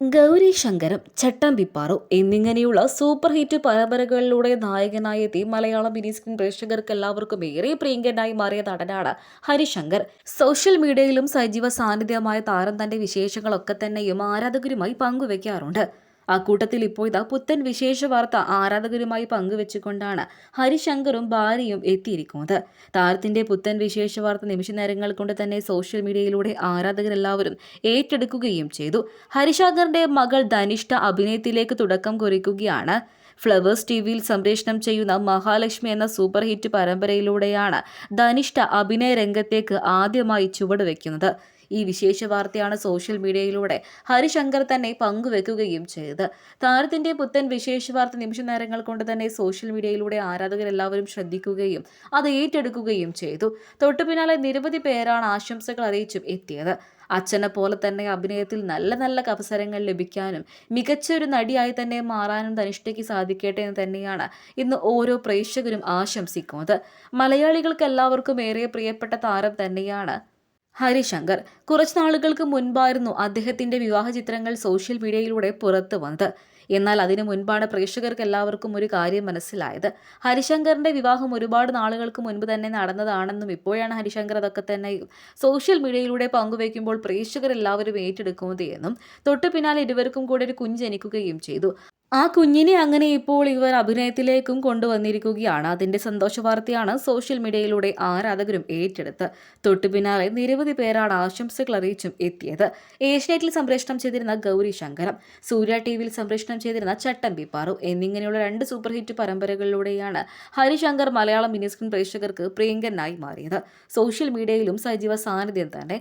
ഗൗരി ശങ്കരം, ചട്ടമ്പിപ്പാറു എന്നിങ്ങനെയുള്ള super hit പരമ്പരകളിലൂടെ നായകനായി എത്തി മലയാളം മിനി സ്ക്രീൻ പ്രേക്ഷകർക്ക് എല്ലാവർക്കും ഏറെ പ്രിയങ്കരനായി മാറിയ നടനാണ് ഹരിശങ്കർ. സോഷ്യൽ മീഡിയയിലും സജീവ സാന്നിധ്യമായ താരം തന്റെ വിശേഷങ്ങളൊക്കെ തന്നെയും ആരാധകരുമായി പങ്കുവെക്കാറുണ്ട്. അക്കൂട്ടത്തിൽ ഇപ്പോൾ ഇതാ പുത്തൻ വിശേഷ വാർത്ത ആരാധകരുമായി പങ്കുവെച്ചുകൊണ്ടാണ് ഹരിശങ്കറും ഭാര്യയും എത്തിയിരിക്കുന്നത്. താരത്തിന്റെ പുത്തൻ വിശേഷ വാർത്ത നിമിഷ നേരങ്ങൾ കൊണ്ട് തന്നെ സോഷ്യൽ മീഡിയയിലൂടെ ആരാധകരെല്ലാവരും ഏറ്റെടുക്കുകയും ചെയ്തു. ഹരിശങ്കറിന്റെ മകൾ ധനിഷ്ഠ അഭിനയത്തിലേക്ക് തുടക്കം കുറിക്കുകയാണ്. ഫ്ലവേഴ്സ് ടിവിയിൽ സംപ്രേഷണം ചെയ്യുന്ന മഹാലക്ഷ്മി എന്ന സൂപ്പർ ഹിറ്റ് പരമ്പരയിലൂടെയാണ് ധനിഷ്ഠ അഭിനയ രംഗത്തേക്ക് ആദ്യമായി ചുവടുവെക്കുന്നത്. ഈ വിശേഷ വാർത്തയാണ് സോഷ്യൽ മീഡിയയിലൂടെ ഹരിശങ്കർ തന്നെ പങ്കുവെക്കുകയും ചെയ്തത്. താരത്തിന്റെ പുത്തൻ വിശേഷ വാർത്ത നിമിഷ നേരങ്ങൾ കൊണ്ട് തന്നെ സോഷ്യൽ മീഡിയയിലൂടെ ആരാധകരെല്ലാവരും ശ്രദ്ധിക്കുകയും അത് ഏറ്റെടുക്കുകയും ചെയ്തു. തൊട്ടു പിന്നാലെ നിരവധി പേരാണ് ആശംസകൾ അറിയിച്ചും എത്തിയത്. അച്ഛനെ പോലെ തന്നെ അഭിനയത്തിൽ നല്ല നല്ല അവസരങ്ങൾ ലഭിക്കാനും മികച്ച ഒരു നടിയായി തന്നെ മാറാനും ധനിഷ്ഠയ്ക്ക് സാധിക്കട്ടെ എന്ന് തന്നെയാണ് ഇന്ന് ഓരോ പ്രേക്ഷകരും ആശംസിക്കുന്നത്. മലയാളികൾക്ക് എല്ലാവർക്കും ഏറെ പ്രിയപ്പെട്ട താരം തന്നെയാണ് ഹരിശങ്കർ. കുറച്ച് നാളുകൾക്ക് മുൻപായിരുന്നു അദ്ദേഹത്തിന്റെ വിവാഹ ചിത്രങ്ങൾ സോഷ്യൽ മീഡിയയിലൂടെ പുറത്തു വന്നത്. എന്നാൽ അതിനു മുൻപാണ് പ്രേക്ഷകർക്ക് എല്ലാവർക്കും ഒരു കാര്യം മനസ്സിലായത്. ഹരിശങ്കറിന്റെ വിവാഹം ഒരുപാട് നാളുകൾക്ക് മുൻപ് തന്നെ നടന്നതാണെന്നും ഇപ്പോഴാണ് ഹരിശങ്കർ അതൊക്കെ തന്നെ സോഷ്യൽ മീഡിയയിലൂടെ പങ്കുവയ്ക്കുമ്പോൾ പ്രേക്ഷകരെല്ലാവരും ഏറ്റെടുക്കുന്നത് എന്നും തൊട്ടു പിന്നാലെ ഇരുവർക്കും കൂടെ ഒരു കുഞ്ഞ് ജനിക്കുകയും ചെയ്തു. ആ കുഞ്ഞിനെ അങ്ങനെ ഇപ്പോൾ ഇവർ അഭിനയത്തിലേക്കും കൊണ്ടുവന്നിരിക്കുകയാണ്. അതിന്റെ സന്തോഷ വാർത്തയാണ് സോഷ്യൽ മീഡിയയിലൂടെ ആരാധകരും ഏറ്റെടുത്ത്. തൊട്ടു പിന്നാലെ നിരവധി പേരാണ് ആശംസകൾ അറിയിച്ചും എത്തിയത്. ഏഷ്യാനെറ്റിൽ സംപ്രേഷണം ചെയ്തിരുന്ന ഗൗരി ശങ്കരം, സൂര്യ ടിവിയിൽ സംപ്രേഷണം ചെയ്തിരുന്ന ചട്ടമ്പിപ്പാറു എന്നിങ്ങനെയുള്ള 2 സൂപ്പർ ഹിറ്റ് പരമ്പരകളിലൂടെയാണ് ഹരിശങ്കർ മലയാളം മിനി സ്ക്രീൻ പ്രേക്ഷകർക്ക് പ്രിയങ്കരനായി മാറിയത്. സോഷ്യൽ മീഡിയയിലും സജീവ സാന്നിധ്യം തന്നെ.